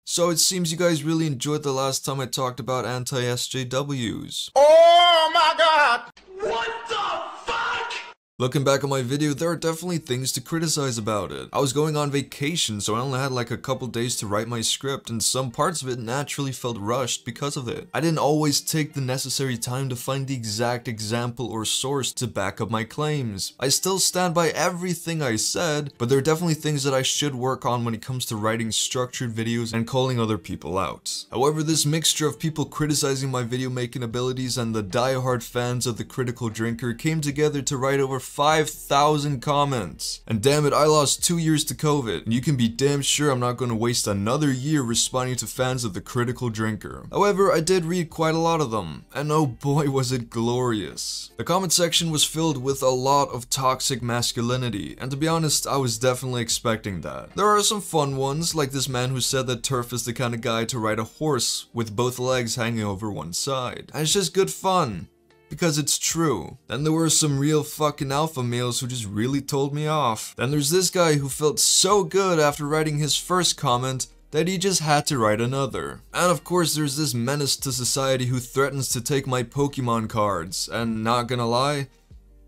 So it seems you guys really enjoyed the last time I talked about anti-SJWs. Oh my god! What the fuck? Looking back on my video, there are definitely things to criticize about it. I was going on vacation, so I only had like a couple days to write my script, and some parts of it naturally felt rushed because of it. I didn't always take the necessary time to find the exact example or source to back up my claims. I still stand by everything I said, but there are definitely things that I should work on when it comes to writing structured videos and calling other people out. However, this mixture of people criticizing my video making abilities and the die-hard fans of The Critical Drinker came together to write over 5,000 comments. And damn it, I lost 2 years to COVID, and you can be damn sure I'm not going to waste another year responding to fans of The Critical Drinker. However, I did read quite a lot of them, and oh boy was it glorious. The comment section was filled with a lot of toxic masculinity, and to be honest, I was definitely expecting that. There are some fun ones, like this man who said that Turf is the kind of guy to ride a horse with both legs hanging over one side. And it's just good fun. Because it's true. Then there were some real fucking alpha males who just really told me off. Then there's this guy who felt so good after writing his first comment that he just had to write another. And of course there's this menace to society who threatens to take my Pokemon cards, and not gonna lie,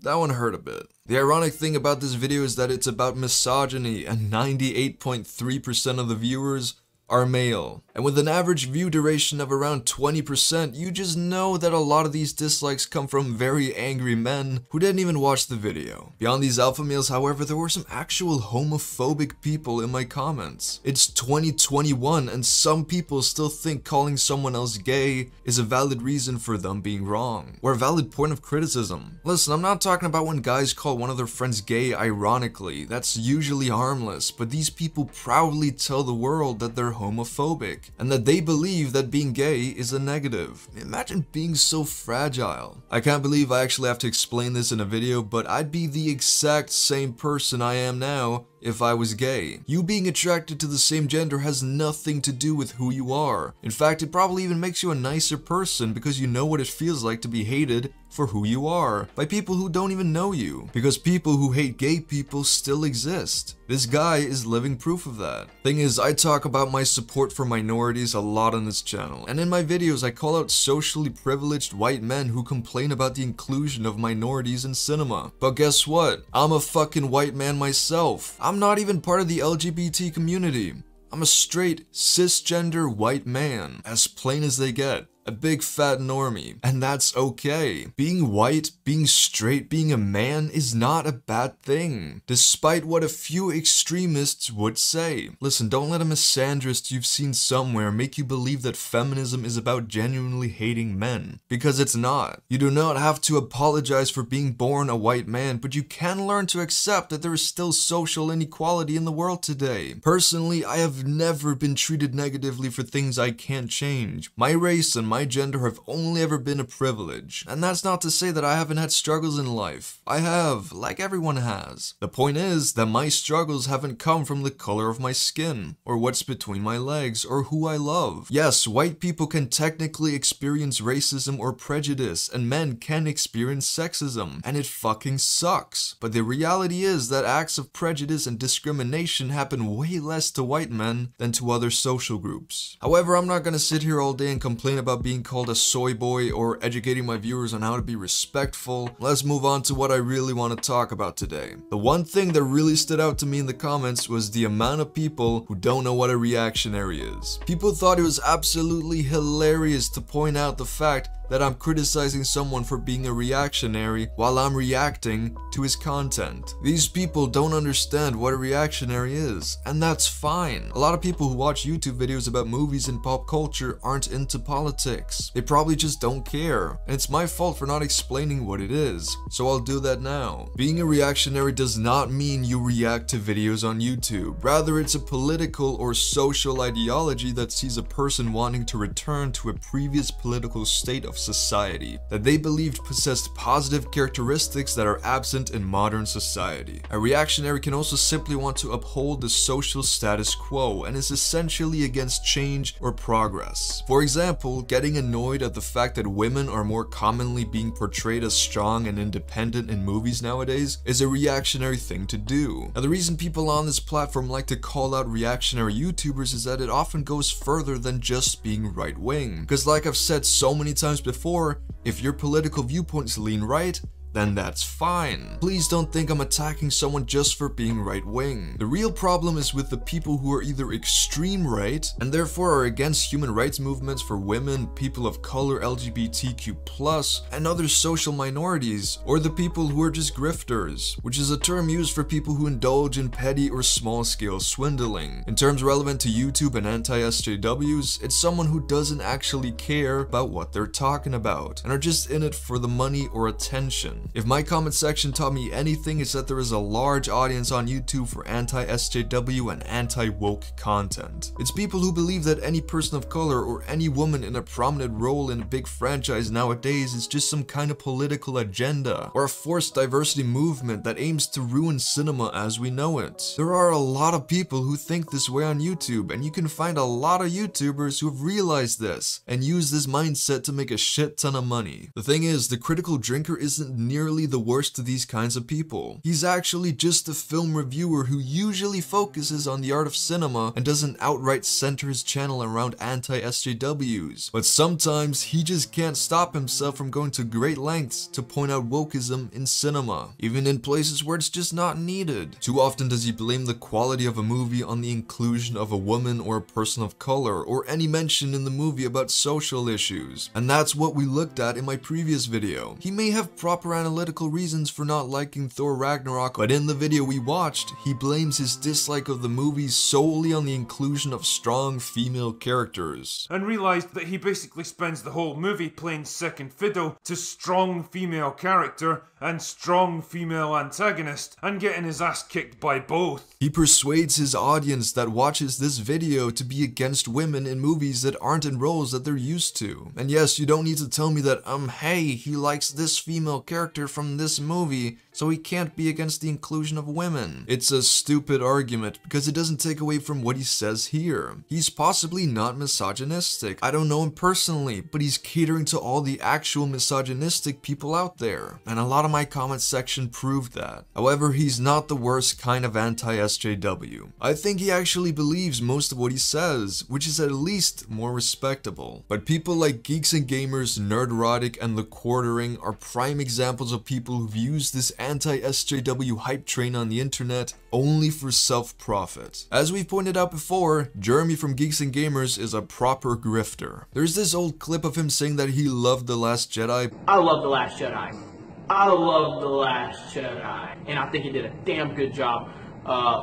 that one hurt a bit. The ironic thing about this video is that it's about misogyny, and 98.3% of the viewers are male. And with an average view duration of around 20%, you just know that a lot of these dislikes come from very angry men who didn't even watch the video. Beyond these alpha males, however, there were some actual homophobic people in my comments. It's 2021 and some people still think calling someone else gay is a valid reason for them being wrong, or a valid point of criticism. Listen, I'm not talking about when guys call one of their friends gay ironically. That's usually harmless, but these people proudly tell the world that they're homophobic and that they believe that being gay is a negative. Imagine being so fragile. I can't believe I actually have to explain this in a video, but I'd be the exact same person I am now if I was gay. You being attracted to the same gender has nothing to do with who you are. In fact, it probably even makes you a nicer person because you know what it feels like to be hated for who you are by people who don't even know you, because people who hate gay people still exist. This guy is living proof of that. Thing is, I talk about my support for minorities a lot on this channel, and in my videos I call out socially privileged white men who complain about the inclusion of minorities in cinema. But guess what? I'm a fucking white man myself. I'm not even part of the LGBT community. I'm a straight, cisgender white man, as plain as they get. A big fat normie, and that's okay. Being white, being straight, being a man is not a bad thing, despite what a few extremists would say. Listen, don't let a misandrist you've seen somewhere make you believe that feminism is about genuinely hating men, because it's not. You do not have to apologize for being born a white man, but you can learn to accept that there is still social inequality in the world today. Personally, I have never been treated negatively for things I can't change. My race and my gender have only ever been a privilege, and that's not to say that I haven't had struggles in life. I have, like everyone has. The point is that my struggles haven't come from the color of my skin, or what's between my legs, or who I love. Yes, white people can technically experience racism or prejudice, and men can experience sexism, and it fucking sucks. But the reality is that acts of prejudice and discrimination happen way less to white men than to other social groups. However, I'm not gonna sit here all day and complain about being called a soy boy or educating my viewers on how to be respectful. Let's move on to what I really want to talk about today. The one thing that really stood out to me in the comments was the amount of people who don't know what a reactionary is. People thought it was absolutely hilarious to point out the fact that I'm criticizing someone for being a reactionary while I'm reacting to his content. These people don't understand what a reactionary is, and that's fine. A lot of people who watch YouTube videos about movies and pop culture aren't into politics. They probably just don't care, and it's my fault for not explaining what it is, so I'll do that now. Being a reactionary does not mean you react to videos on YouTube. Rather, it's a political or social ideology that sees a person wanting to return to a previous political state of of society that they believed possessed positive characteristics that are absent in modern society. A reactionary can also simply want to uphold the social status quo and is essentially against change or progress. For example, getting annoyed at the fact that women are more commonly being portrayed as strong and independent in movies nowadays is a reactionary thing to do. Now, the reason people on this platform like to call out reactionary YouTubers is that it often goes further than just being right-wing. Because like I've said so many times before, if your political viewpoints lean right, then that's fine. Please don't think I'm attacking someone just for being right-wing. The real problem is with the people who are either extreme right and therefore are against human rights movements for women, people of color, LGBTQ+, and other social minorities, or the people who are just grifters, which is a term used for people who indulge in petty or small-scale swindling. In terms relevant to YouTube and anti-SJWs, it's someone who doesn't actually care about what they're talking about and are just in it for the money or attention. If my comment section taught me anything, it's that there is a large audience on YouTube for anti-SJW and anti-woke content. It's people who believe that any person of color or any woman in a prominent role in a big franchise nowadays is just some kind of political agenda or a forced diversity movement that aims to ruin cinema as we know it. There are a lot of people who think this way on YouTube, and you can find a lot of YouTubers who have realized this and use this mindset to make a shit ton of money. The thing is, the critical drinker isn't nearly the worst of these kinds of people. He's actually just a film reviewer who usually focuses on the art of cinema and doesn't outright center his channel around anti-SJWs. But sometimes he just can't stop himself from going to great lengths to point out wokeism in cinema, even in places where it's just not needed. Too often does he blame the quality of a movie on the inclusion of a woman or a person of color, or any mention in the movie about social issues. And that's what we looked at in my previous video. He may have proper analytical reasons for not liking Thor Ragnarok, but in the video we watched, he blames his dislike of the movie solely on the inclusion of strong female characters. And realised that he basically spends the whole movie playing second fiddle to strong female character and strong female antagonist, and getting his ass kicked by both. He persuades his audience that watches this video to be against women in movies that aren't in roles that they're used to. And yes, you don't need to tell me that, hey, he likes this female character from this movie, so he can't be against the inclusion of women. It's a stupid argument because it doesn't take away from what he says here. He's possibly not misogynistic. I don't know him personally, but he's catering to all the actual misogynistic people out there. And a lot of my comment section proved that. However, he's not the worst kind of anti-SJW. I think he actually believes most of what he says, which is at least more respectable. But people like Geeks and Gamers, Nerdrotic, and TheQuartering are prime examples of people who've used this anti-SJW hype train on the internet only for self-profit. As we've pointed out before, Jeremy from Geeks and Gamers is a proper grifter. There's this old clip of him saying that he loved The Last Jedi. I love The Last Jedi. I love The Last Jedi. And I think it did a damn good job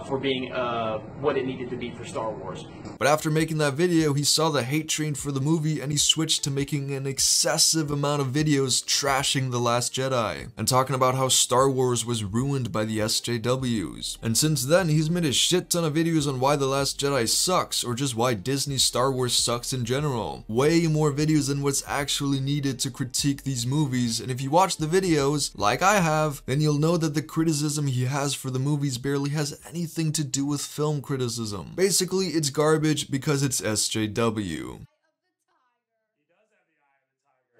for being what it needed to be for Star Wars. But after making that video, he saw the hate train for the movie and he switched to making an excessive amount of videos trashing The Last Jedi and talking about how Star Wars was ruined by the SJWs. And since then, he's made a shit ton of videos on why The Last Jedi sucks, or just why Disney Star Wars sucks in general. Way more videos than what's actually needed to critique these movies, and if you watch the videos, like I have, then you'll know that the criticism he has for the movies barely has anything to do with film criticism. Basically, it's garbage because it's SJW.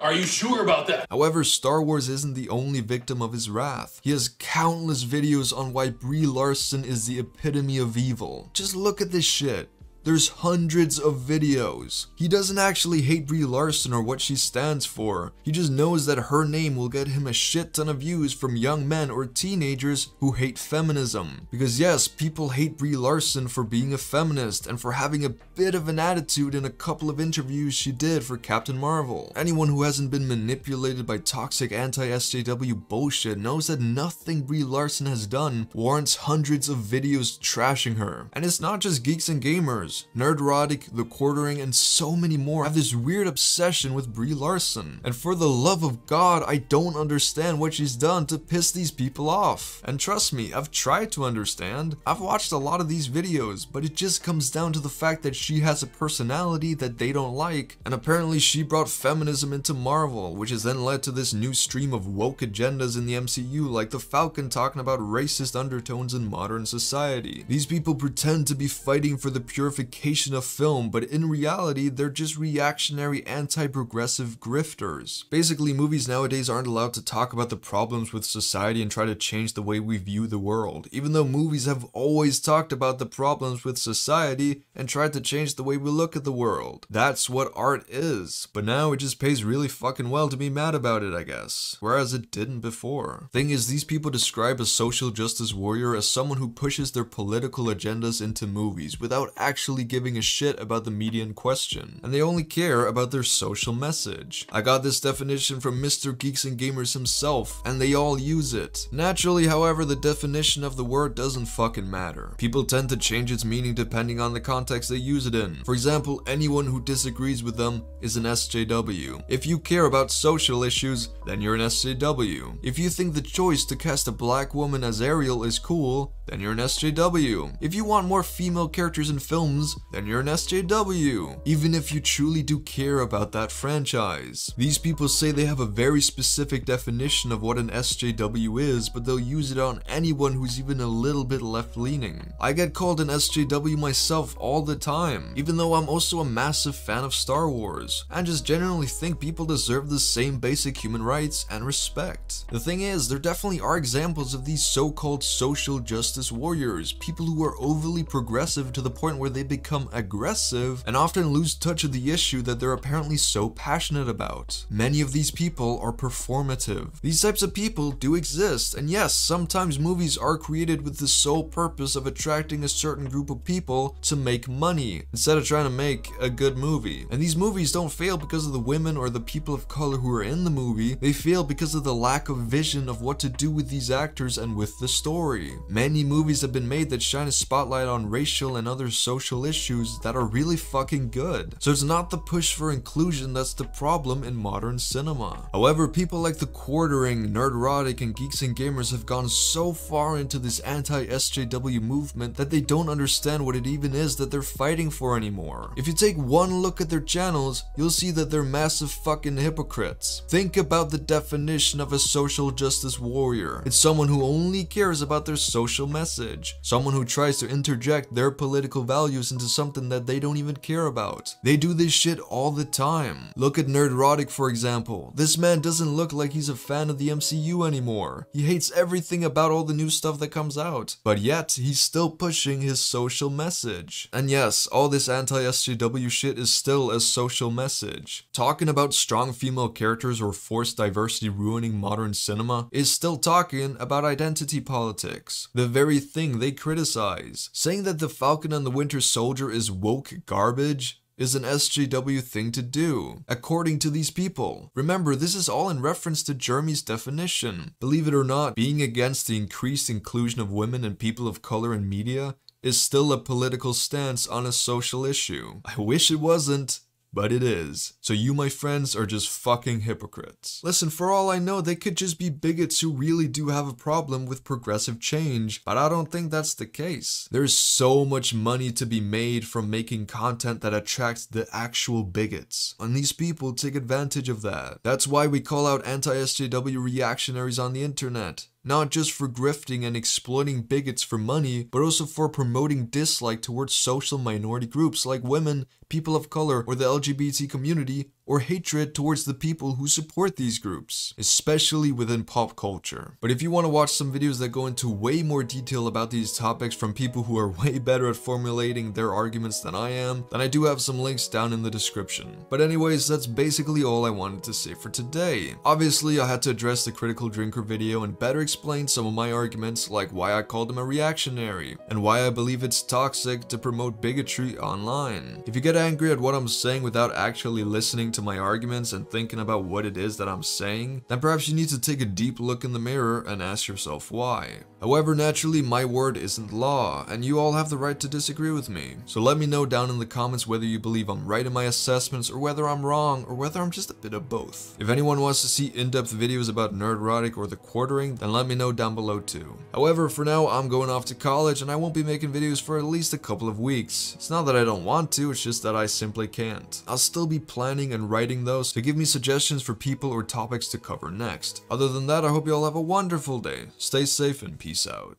Are you sure about that? However, Star Wars isn't the only victim of his wrath. He has countless videos on why Brie Larson is the epitome of evil. Just look at this shit. There's hundreds of videos. He doesn't actually hate Brie Larson or what she stands for. He just knows that her name will get him a shit ton of views from young men or teenagers who hate feminism. Because yes, people hate Brie Larson for being a feminist and for having a bit of an attitude in a couple of interviews she did for Captain Marvel. Anyone who hasn't been manipulated by toxic anti-SJW bullshit knows that nothing Brie Larson has done warrants hundreds of videos trashing her. And it's not just Geeks and Gamers. Grifters, Nerdrotic, TheQuartering, and so many more have this weird obsession with Brie Larson. And for the love of God, I don't understand what she's done to piss these people off. And trust me, I've tried to understand. I've watched a lot of these videos, but it just comes down to the fact that she has a personality that they don't like, and apparently she brought feminism into Marvel, which has then led to this new stream of woke agendas in the MCU, like the Falcon talking about racist undertones in modern society. These people pretend to be fighting for the purification of film, but in reality, they're just reactionary, anti-progressive grifters. Basically, movies nowadays aren't allowed to talk about the problems with society and try to change the way we view the world, even though movies have always talked about the problems with society and tried to change the way we look at the world. That's what art is, but now it just pays really fucking well to be mad about it, I guess, whereas it didn't before. Thing is, these people describe a social justice warrior as someone who pushes their political agendas into movies without actually giving a shit about the media in question, and they only care about their social message. I got this definition from Mr. Geeks and Gamers himself, and they all use it. Naturally, however, the definition of the word doesn't fucking matter. People tend to change its meaning depending on the context they use it in. For example, anyone who disagrees with them is an SJW. If you care about social issues, then you're an SJW. If you think the choice to cast a black woman as Ariel is cool, then you're an SJW. If you want more female characters in films, then you're an SJW. Even if you truly do care about that franchise. These people say they have a very specific definition of what an SJW is, but they'll use it on anyone who's even a little bit left-leaning. I get called an SJW myself all the time, even though I'm also a massive fan of Star Wars, and just generally think people deserve the same basic human rights and respect. The thing is, there definitely are examples of these so-called social justice warriors, people who are overly progressive to the point where they become aggressive and often lose touch of the issue that they're apparently so passionate about. Many of these people are performative. These types of people do exist, and yes, sometimes movies are created with the sole purpose of attracting a certain group of people to make money, instead of trying to make a good movie. And these movies don't fail because of the women or the people of color who are in the movie, they fail because of the lack of vision of what to do with these actors and with the story. Many movies have been made that shine a spotlight on racial and other social issues that are really fucking good. So it's not the push for inclusion that's the problem in modern cinema. However, people like TheQuartering, Nerdrotic, and Geeks and Gamers have gone so far into this anti-SJW movement that they don't understand what it even is that they're fighting for anymore. If you take one look at their channels, you'll see that they're massive fucking hypocrites. Think about the definition of a social justice warrior. It's someone who only cares about their social message. Someone who tries to interject their political values into something that they don't even care about. They do this shit all the time. Look at Nerdrotic, for example. This man doesn't look like he's a fan of the MCU anymore. He hates everything about all the new stuff that comes out. But yet, he's still pushing his social message. And yes, all this anti-SJW shit is still a social message. Talking about strong female characters or forced diversity ruining modern cinema is still talking about identity politics. The very thing they criticize. Saying that the Falcon and the Winter Soldier is woke garbage is an SJW thing to do, according to these people. Remember, this is all in reference to Jeremy's definition. Believe it or not, being against the increased inclusion of women and people of color in media is still a political stance on a social issue. I wish it wasn't, but it is. So you, my friends, are just fucking hypocrites. Listen, for all I know, they could just be bigots who really do have a problem with progressive change, but I don't think that's the case. There's so much money to be made from making content that attracts the actual bigots, and these people take advantage of that. That's why we call out anti-SJW reactionaries on the internet. Not just for grifting and exploiting bigots for money, but also for promoting dislike towards social minority groups like women, people of color, or the LGBT community, or hatred towards the people who support these groups, especially within pop culture. But if you want to watch some videos that go into way more detail about these topics from people who are way better at formulating their arguments than I am, then I do have some links down in the description. But anyways, that's basically all I wanted to say for today. Obviously, I had to address the critical drinker video and better explain some of my arguments, like why I called him a reactionary, and why I believe it's toxic to promote bigotry online. If you get angry at what I'm saying without actually listening to my arguments and thinking about what it is that I'm saying, then perhaps you need to take a deep look in the mirror and ask yourself why. However, naturally, my word isn't law, and you all have the right to disagree with me. So let me know down in the comments whether you believe I'm right in my assessments, or whether I'm wrong, or whether I'm just a bit of both. If anyone wants to see in-depth videos about Nerdrotic or TheQuartering, then let me know down below too. However, for now, I'm going off to college, and I won't be making videos for at least a couple of weeks. It's not that I don't want to, it's just that I simply can't. I'll still be planning and writing those, so give me suggestions for people or topics to cover next. Other than that, I hope you all have a wonderful day. Stay safe and peace out.